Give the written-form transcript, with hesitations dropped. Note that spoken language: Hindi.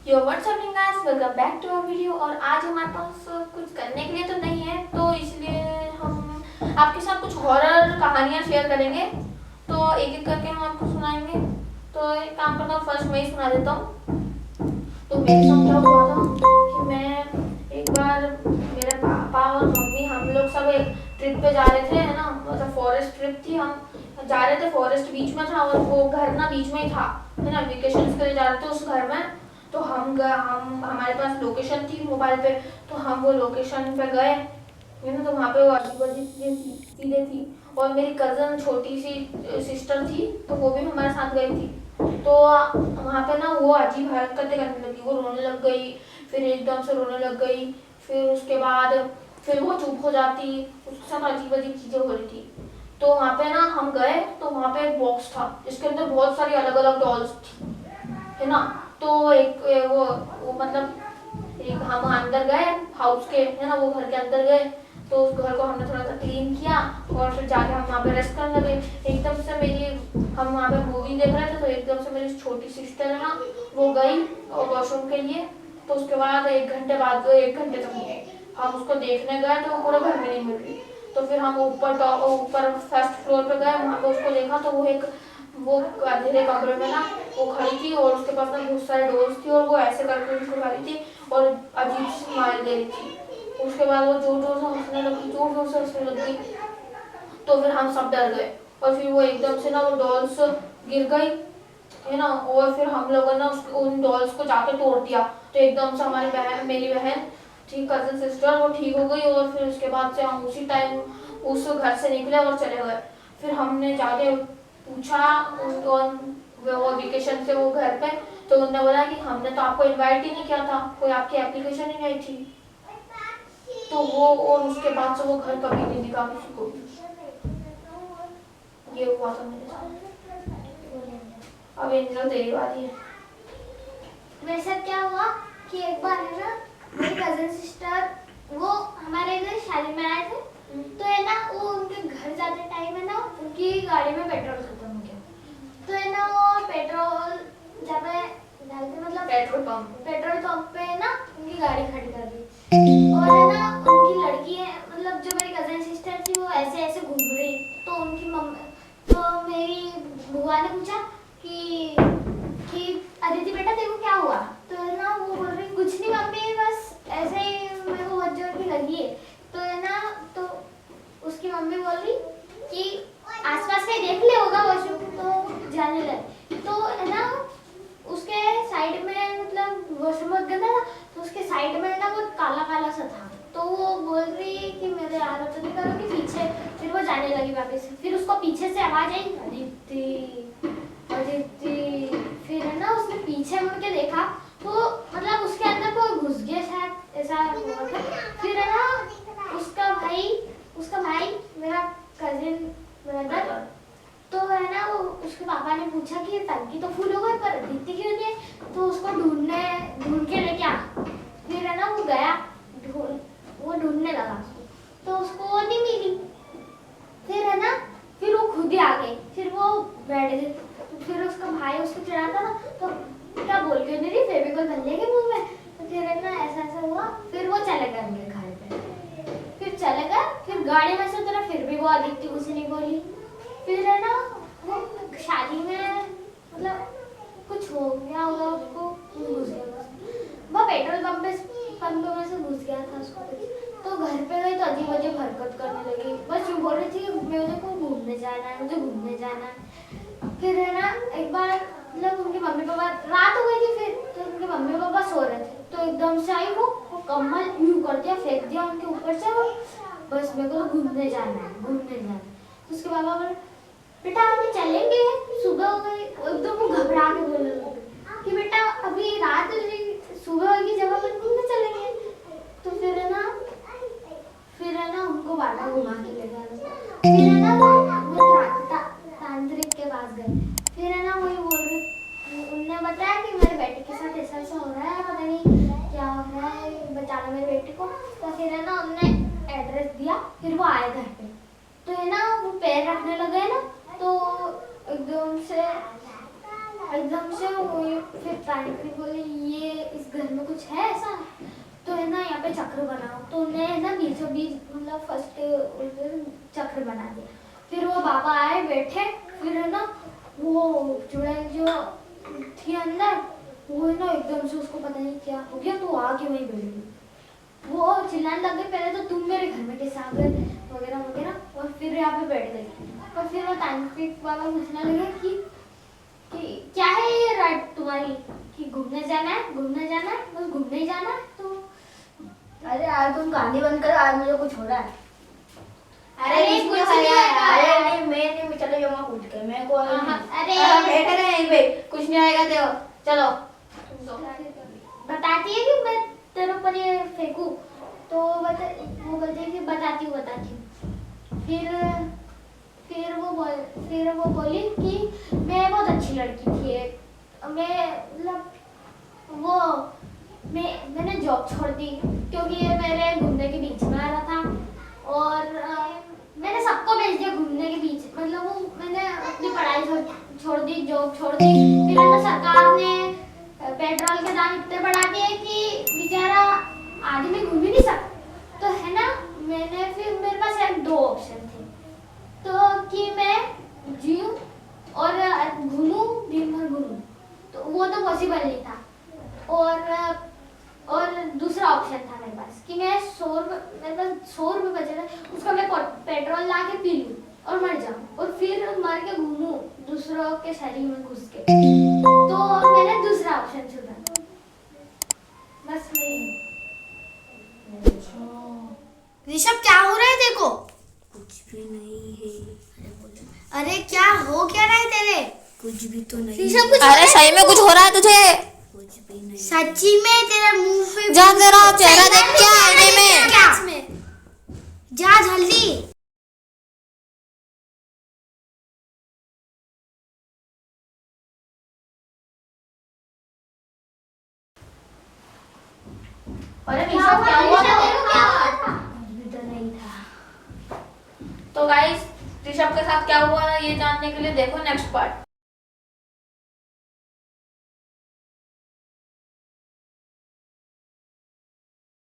Yo what's up guys, welcome back to our video. और आज हमारे पास कुछ करने के लिए तो नहीं है, तो इसलिए हम आपके साथ कुछ हॉरर कहानियाँ शेयर करेंगे। तो एक एक करके हम आपको सुनाएंगे। तो एक काम करता हूँ, फर्स्ट मैं ही सुना देता हूँ। तो मेरे साथ क्या हुआ था कि मैं एक बार, मेरे पापा और मम्मी हम लोग सब एक ट्रिप पे जा रहे थे, है ना। मतलब फॉरेस्ट ट्रिप थी, हम जा रहे थे। फॉरेस्ट बीच में था और वो घर ना बीच में ही था, है ना। वेकेशन के लिए जा रहे थे उस घर में। तो हम हमारे पास लोकेशन थी मोबाइल पे, तो हम वो लोकेशन पे गए, है ना। तो वहाँ पे वो अजीब अजीब चीज़ें थी। और मेरी कज़न छोटी सी सिस्टर थी, तो वो भी हमारे साथ गई थी। तो वहाँ पे ना वो अजीब हरकतें करने लगी, वो रोने लग गई, फिर एकदम से रोने लग गई। फिर उसके बाद फिर वो चुप हो जाती, उसके साथ अजीब अजीब चीज़ें हो रही थी। तो वहाँ पे ना हम गए, तो वहाँ पे एक बॉक्स था जिसके अंदर बहुत सारी अलग अलग डॉल्स थी, है ना। तो एक वो मतलब एक हम अंदर गए हाउस के, है ना, वो घर के अंदर गए। तो उस घर को हमने थोड़ा सा क्लीन किया और फिर जाके हम वहाँ पे रेस्ट करने लगे। एकदम से हम वहाँ पे मूवी देख रहे थे, तो एकदम से मेरी छोटी सिस्टर है ना, वो गई और वॉशरूम के लिए। तो उसके बाद 1 घंटे बाद, 1 घंटे तक नहीं, हम उसको देखने गए तो वो पूरे घर में नहीं मिल रही। तो फिर हम ऊपर फर्स्ट फ्लोर पे गए, वहाँ पे उसको देखा तो वो अंधेरे कमरे में ना वो खड़ी थी और उसके पास ना बहुत सारे डोर्स थी और वो ऐसे करके उसको खड़ी थी और अजीब सी स्माइल दे रही थी। उसके बाद वो जोर जोर से हंसने लगी, जोर जोर से हंसने लगी। तो फिर हम सब डर गए और फिर वो एकदम से ना वो डॉल्स गिर गई, है ना। और फिर हम लोगों ने उन डॉल्स को जाके तोड़ दिया। तो एकदम से हमारी बहन, मेरी बहन ठीक, कजन सिस्टर, वो ठीक हो गई। और फिर उसके बाद से हम उसी टाइम उस घर से निकले और चले गए। फिर हमने जाके पूछा उनको, वो वेकेशन से वो घर पे, तो उन्होंने बोला कि हमने तो आपको इनवाइट ही नहीं किया था, कोई आपकी एप्लीकेशन ही नहीं थी। तो वो और उसके बाद से वो घर कभी नहीं दिखा किसी को भी। ये हुआ था मेरे साथ। अब एंजल तेरी बारी है। मेरे साथ क्या हुआ कि एक बार है ना, मेरी कजन सिस्टर वो हमारे इधर शादी में आए थे। तो है ना, वो उनके घर जाते टाइम है ना, उनकी गाड़ी में पेट्रोल खत्म हो गया। तो है ना, वो पेट्रोल जब डालते मतलब पेट्रोल पंप पे है ना, उनकी गाड़ी खड़ी कर दी। और है ना, उनकी लड़की है, मतलब जो मेरी कजन सिस्टर थी, वो ऐसे ऐसे घूम रही। तो उनकी मम्मी, तो मेरी बुआ ने पूछा कि अदिति बेटा देखो क्या हुआ। तो है ना, वो बोल रही कुछ नहीं मम्मी, बस ऐसे ही मेरे को बहुत जोर की लगी है। तो है ना, तो उसकी मम्मी बोल रही कि आसपास कहीं देख ले होगा वॉशरूम, तो जाने लगे। तो है ना, उसके साइड में, मतलब वॉशरूम बहुत गंदा था, तो उसके साइड में ना वो काला काला सा था। तो वो बोल रही कि मेरे यार तो नहीं करोगी पीछे। फिर वो जाने लगी वापस। फिर उसको पीछे से आवाज आई, अदिति अदिति। फिर है ना, उसने पीछे मुड़ के देखा, तो मतलब उसके अंदर कोई घुस गया शायद, ऐसा हुआ था। फिर है ना, उसका भाई मेरा कजिन ब्रदर, तो है ना, वो उसके पापा ने पूछा कि टंकी तो फुल हो गई पर अदिति क्यों नहीं है। तो उसको ढूंढ के लेके आ। फिर है ना, वो गया वो ढूंढने लगा उसको, तो उसको वो नहीं मिली। फिर है ना, फिर वो खुद ही आ गई। फिर वो बैठ गई। फिर उसका भाई उसको चिढ़ाता ना, तो क्या बोल के नहीं रही, फेविकोल भर लेंगे मुंह में। तो फिर है ना, ऐसा ऐसा हुआ। फिर वो चले गए उनके घर पे। फिर चले गए, फिर गाड़ी में से उतरा, फिर भी वो अदिति कुछ नहीं बोली। फिर है ना, वो शादी में मतलब कुछ हो गया होगा उसको, घुस गया बस। वो पेट्रोल पंप में से घुस गया था उसको कुछ। तो घर पे गई तो अजीब अजीब हरकत करने लगी, बस यूँ बोल रही थी मुझे को घूमने जाना है, मुझे घूमने जाना है। फिर है ना, एक बार मतलब उनके मम्मी पापा, रात हो गई थी। फिर तो उनके मम्मी पापा सो रहे थे, तो एकदम से आई वो कम्बल यूँ कर दिया, फेंक दिया उनके ऊपर से। वो बस मेरे को तो घूमने जाना है, घूमने जाना है। तो उसके पापा बोले बेटा अभी चलेंगे, सुबह हो गई। एकदम वो घबरा के बोलने लगे कि बेटा अभी रात हो गई, सुबह होगी जब अपन घूमने चलेंगे। तो फिर है ना उनको बाटा घुमा के ले गया। फिर है ना, वो तांत्रिक के पास गए। फिर है ना, वही बोल रहे, उनने बताया कि मेरे बेटे के साथ ऐसा ऐसा हो रहा है, पता नहीं क्या हो रहा है, बचाना मेरे बेटे को। तो फिर है ना, उनने एड्रेस दिया। फिर वो आए घर पे। तो है ना, वो पैर रखने लगे ना, तो एकदम से वो फिर तांत्रिक बोले ये घर में कुछ है ऐसा, तो है ना यहाँ पे चक्र बनाओ। तो उन्हें है ना बीचों बीच मतलब फर्स्ट चक्र बना दिया। फिर वो बाबा आए बैठे, फिर है ना वो चुड़ैल जो थी अंदर, वो है ना एकदम से उसको पता नहीं क्या हो गया, तो आके वहीं बैठ गई। वो चिल्लाने लग गई, पहले तो तुम मेरे घर में कैसे आ गए वगैरह वगैरह, और फिर यहाँ पे बैठ गई। और फिर वो तांत्रिक बाबा पूछने लगे कि क्या है ये राइट तुम्हारी, कि घूमने जाना है, घूमने जाना है, बस घूमने ही जाना है। तो अरे यार तुम कहानी बंद करो, आज मुझे कुछ हो रहा है। अरे कुछ नहीं आएगा। अरे नहीं मैं चले जाऊंगा कूद के, मैं को अरे बैठे रहे यहीं पे, कुछ नहीं आएगा। देखो चलो बताती है कि मैं तेरे ऊपर ये फेंकूं, तो वो बोलते हैं कि बताती हूँ। फिर वो बोली कि मैं बहुत अच्छी लड़की थी, मैं मतलब मैंने जॉब छोड़ दी क्योंकि ये मेरे घूमने के बीच में आ रहा था, और मैंने सबको भेज दिया घूमने के बीच, मतलब वो मैंने अपनी पढ़ाई छोड़ दी, जॉब छोड़ दी। फिर है ना सरकार ने पेट्रोल के दाम इतने बढ़ा दिए कि बेचारा आदमी घूम ही नहीं सकता। तो है ना फिर मेरे पास एक दो ऑप्शन थे, तो कि मैं जीऊं और घूमूं, दिन भर घूमूं, तो वो तो पॉसिबल नहीं था। और दूसरा ऑप्शन था मेरे पास कि मेरे पास 100 रुपये बचे थे, उसका मैं पेट्रोल ला के पी लूं और मर जाऊं, और फिर मर के घूमूं दूसरों के शरीर में घुस के। तो मैंने दूसरा ऑप्शन चुना, बस नहीं। ऋषभ क्या हो रहा है देखो? कुछ भी नहीं है। अरे क्या हो क्या रहा है तेरे? कुछ भी तो नहीं। ऋषभ कुछ अरे सही में कुछ हो रहा है तुझे? कुछ भी नहीं। सच्ची में तेरा मुंह पे जा तेरा चेहरा देख क्या आईने में। जा जल्दी। अरे ऋषभ क्या हुआ था? कुछ भी तो नहीं था। तो गाइस ऋषभ के साथ क्या हुआ ये जानने के लिए देखो नेक्स्ट पार्ट।